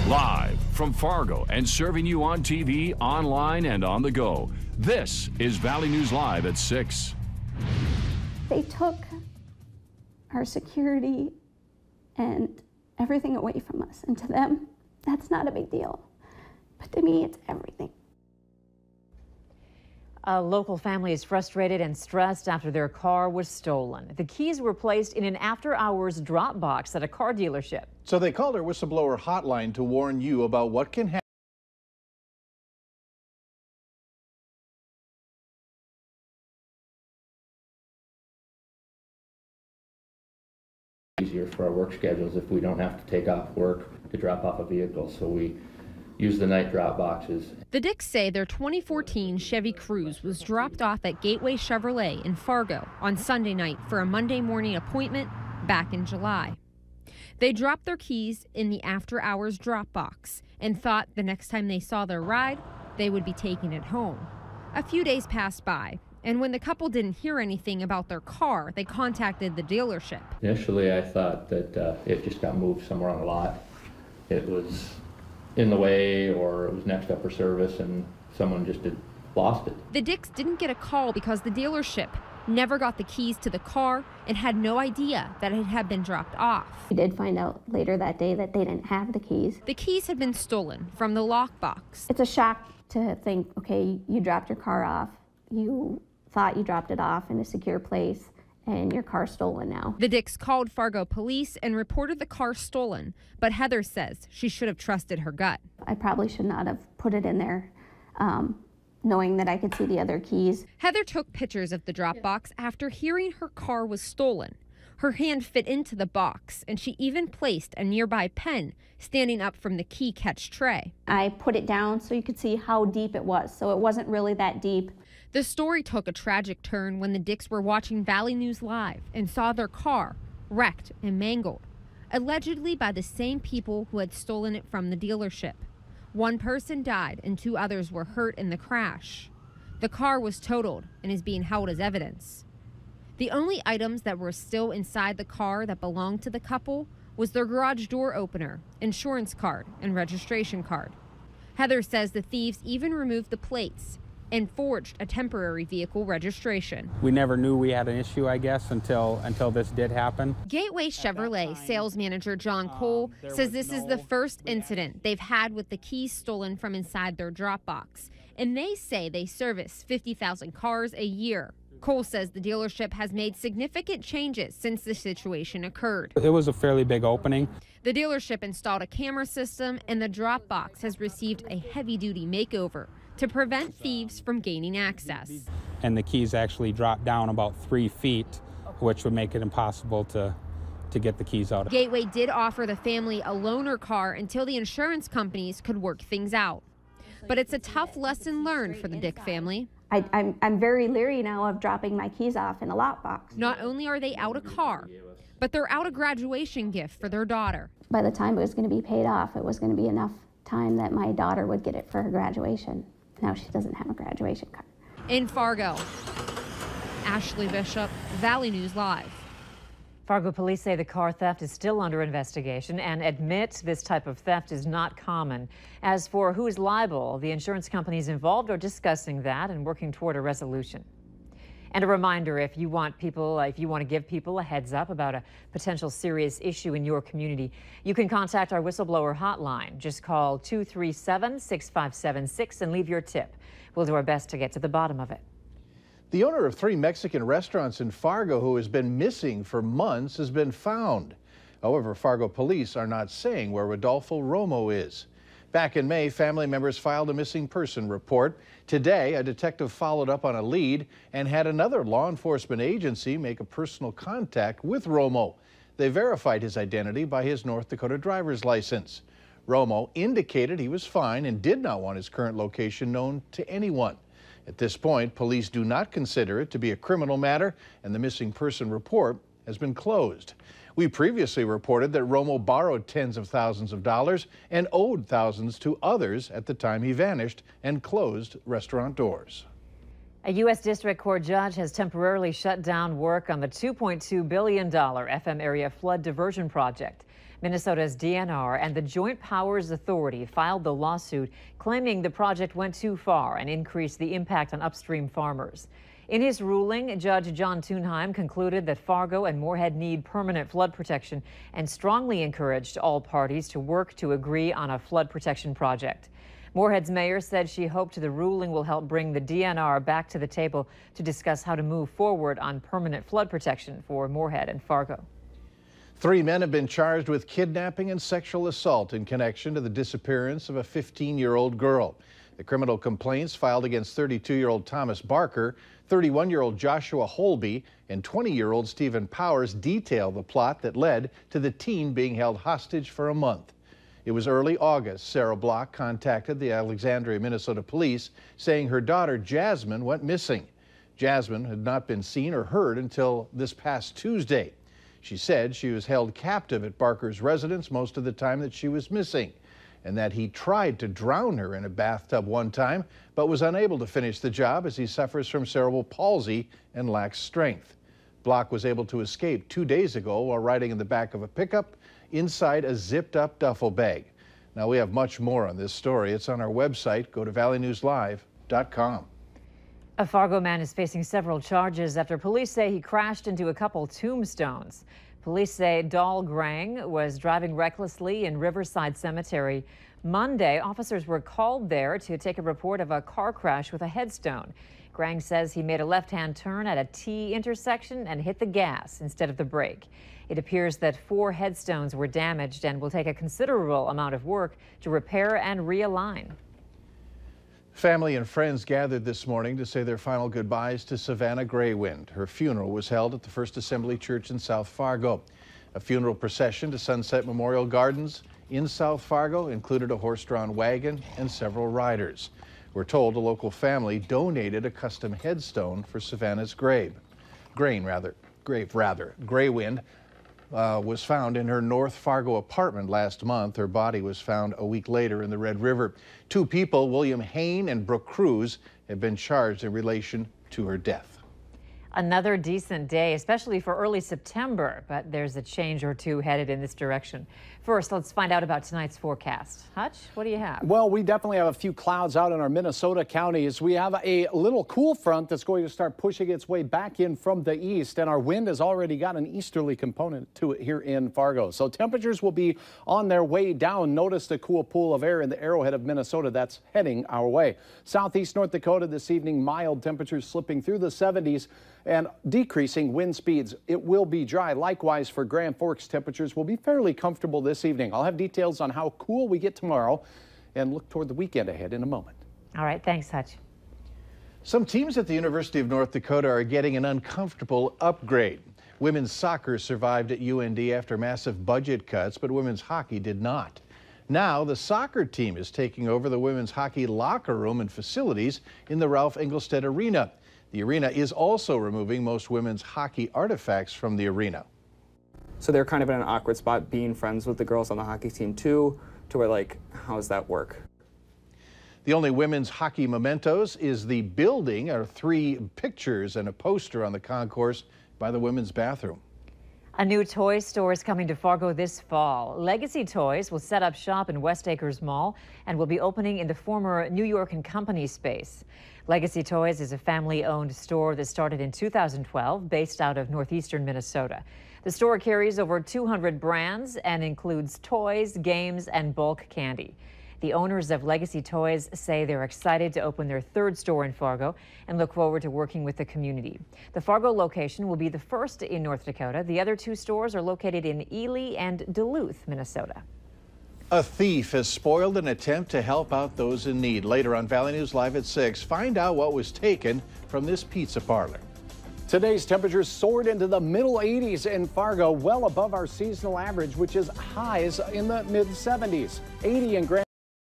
Live from Fargo and serving you on TV, online, and on the go. This is Valley News Live at 6. They took our security and everything away from us. And to them, that's not a big deal. But to me, it's everything. A local family is frustrated and stressed after their car was stolen. The keys were placed in an after-hours drop box at a car dealership. So they called our whistleblower hotline to warn you about what can happen. Easier for our work schedules if we don't have to take off work to drop off a vehicle, so we use the night drop boxes. The Dicks say their 2014 Chevy Cruze was dropped off at Gateway Chevrolet in Fargo on Sunday night for a Monday morning appointment back in July. They dropped their keys in the after-hours drop box and thought the next time they saw their ride, they would be taking it home. A few days passed by, and when the couple didn't hear anything about their car, they contacted the dealership. Initially, I thought that it just got moved somewhere on the lot. It was in the way, or it was next up for service, and someone just had lost it. The Dicks didn't get a call because the dealership never got the keys to the car and had no idea that it had been dropped off. We did find out later that day that they didn't have the keys. The keys had been stolen from the lockbox. It's a shock to think, okay, you dropped your car off. You thought you dropped it off in a secure place, and your car's stolen now. The Dicks called Fargo police and reported the car stolen, but Heather says she should have trusted her gut. I probably should not have put it in there, knowing that I could see the other keys. Heather took pictures of the drop box after hearing her car was stolen. Her hand fit into the box, and she even placed a nearby pen standing up from the key catch tray. I put it down so you could see how deep it was, so it wasn't really that deep. The story took a tragic turn when the Dicks were watching Valley News Live and saw their car wrecked and mangled, allegedly by the same people who had stolen it from the dealership. One person died and 2 others were hurt in the crash. The car was totaled and is being held as evidence. The only items that were still inside the car that belonged to the couple was their garage door opener, insurance card, and registration card. Heather says the thieves even removed the plates and forged a temporary vehicle registration. We never knew we had an issue, I guess, until this did happen. Gateway Chevrolet sales manager John Cole says this is the first incident they've had with the keys stolen from inside their drop box, and they say they service 50,000 cars a year. Cole says the dealership has made significant changes since the situation occurred. It was a fairly big opening. The dealership installed a camera system, and the drop box has received a heavy-duty makeover to prevent thieves from gaining access. And the keys actually dropped down about 3 feet, which would make it impossible to get the keys out. Gateway did offer the family a loaner car until the insurance companies could work things out. But it's a tough lesson learned for the Dick family. I'm very leery now of dropping my keys off in a lockbox. Not only are they out a car, but they're out a graduation gift for their daughter. By the time it was going to be paid off, it was going to be enough time that my daughter would get it for her graduation. Now she doesn't have a graduation card. In Fargo, Ashley Bishop, Valley News Live. Fargo police say the car theft is still under investigation and admit this type of theft is not common. As for who is liable, the insurance companies involved are discussing that and working toward a resolution. And a reminder, if you want to give people a heads up about a potential serious issue in your community, you can contact our whistleblower hotline. Just call 237-6576 and leave your tip. We'll do our best to get to the bottom of it. The owner of 3 Mexican restaurants in Fargo, who has been missing for months, has been found. However, Fargo police are not saying where Rodolfo Romo is. Back in May, family members filed a missing person report. Today, a detective followed up on a lead and had another law enforcement agency make a personal contact with Romo. They verified his identity by his North Dakota driver's license. Romo indicated he was fine and did not want his current location known to anyone. At this point, police do not consider it to be a criminal matter, and the missing person report has been closed. We previously reported that Romo borrowed tens of thousands of dollars and owed thousands to others at the time he vanished and closed restaurant doors. A U.S. District Court judge has temporarily shut down work on the $2.2 billion FM area flood diversion project. Minnesota's DNR and the Joint Powers Authority filed the lawsuit claiming the project went too far and increased the impact on upstream farmers. In his ruling, Judge John Thunheim concluded that Fargo and Moorhead need permanent flood protection and strongly encouraged all parties to work to agree on a flood protection project. Moorhead's mayor said she hoped the ruling will help bring the DNR back to the table to discuss how to move forward on permanent flood protection for Moorhead and Fargo. 3 men have been charged with kidnapping and sexual assault in connection to the disappearance of a 15-year-old girl. The criminal complaints filed against 32-year-old Thomas Barker, 31-year-old Joshua Holby, and 20-year-old Stephen Powers detail the plot that led to the teen being held hostage for a month. It was early August. Sarah Block contacted the Alexandria, Minnesota police saying her daughter Jasmine went missing. Jasmine had not been seen or heard until this past Tuesday. She said she was held captive at Barker's residence most of the time that she was missing, and that he tried to drown her in a bathtub one time, but was unable to finish the job as he suffers from cerebral palsy and lacks strength. Block was able to escape 2 days ago while riding in the back of a pickup inside a zipped-up duffel bag. Now, we have much more on this story. It's on our website. Go to valleynewslive.com. A Fargo man is facing several charges after police say he crashed into a couple tombstones. Police say Dahl Grang was driving recklessly in Riverside Cemetery. Monday, officers were called there to take a report of a car crash with a headstone. Grang says he made a left-hand turn at a T intersection and hit the gas instead of the brake. It appears that 4 headstones were damaged and will take a considerable amount of work to repair and realign. Family and friends gathered this morning to say their final goodbyes to Savannah Graywind. Her funeral was held at the First Assembly Church in South Fargo. A funeral procession to Sunset Memorial Gardens in South Fargo included a horse-drawn wagon and several riders. We're told a local family donated a custom headstone for Savannah's grave. Graywind was found in her North Fargo apartment last month. Her body was found a week later in the Red River. 2 people, William Hain and Brooke Cruz, have been charged in relation to her death. Another decent day, especially for early September, but there's a change or two headed in this direction. First, let's find out about tonight's forecast. Hutch, what do you have? Well, we definitely have a few clouds out in our Minnesota counties. We have a little cool front that's going to start pushing its way back in from the east, and our wind has already got an easterly component to it here in Fargo. So temperatures will be on their way down. Notice the cool pool of air in the Arrowhead of Minnesota that's heading our way. Southeast North Dakota this evening, mild temperatures slipping through the 70s. And decreasing wind speeds. It will be dry. Likewise for Grand Forks, temperatures will be fairly comfortable this evening. I'll have details on how cool we get tomorrow and look toward the weekend ahead in a moment. All right, thanks, Hutch. Some teams at the University of North Dakota are getting an uncomfortable upgrade. Women's soccer survived at UND after massive budget cuts, but women's hockey did not. Now the soccer team is taking over the women's hockey locker room and facilities in the Ralph Engelstad Arena. The arena is also removing most women's hockey artifacts from the arena. So they're kind of in an awkward spot being friends with the girls on the hockey team too, to where like, how does that work? The only women's hockey mementos is the building, or 3 pictures and a poster on the concourse by the women's bathroom. A new toy store is coming to Fargo this fall. Legacy Toys will set up shop in West Acres Mall and will be opening in the former New York & Company space. Legacy Toys is a family-owned store that started in 2012, based out of northeastern Minnesota. The store carries over 200 brands and includes toys, games, and bulk candy. The owners of Legacy Toys say they're excited to open their 3rd store in Fargo and look forward to working with the community. The Fargo location will be the first in North Dakota. The other 2 stores are located in Ely and Duluth, Minnesota. A thief has spoiled an attempt to help out those in need. Later on Valley News Live at 6, find out what was taken from this pizza parlor. Today's temperatures soared into the middle 80s in Fargo, well above our seasonal average, which is highs in the mid 70s. 80 in Grand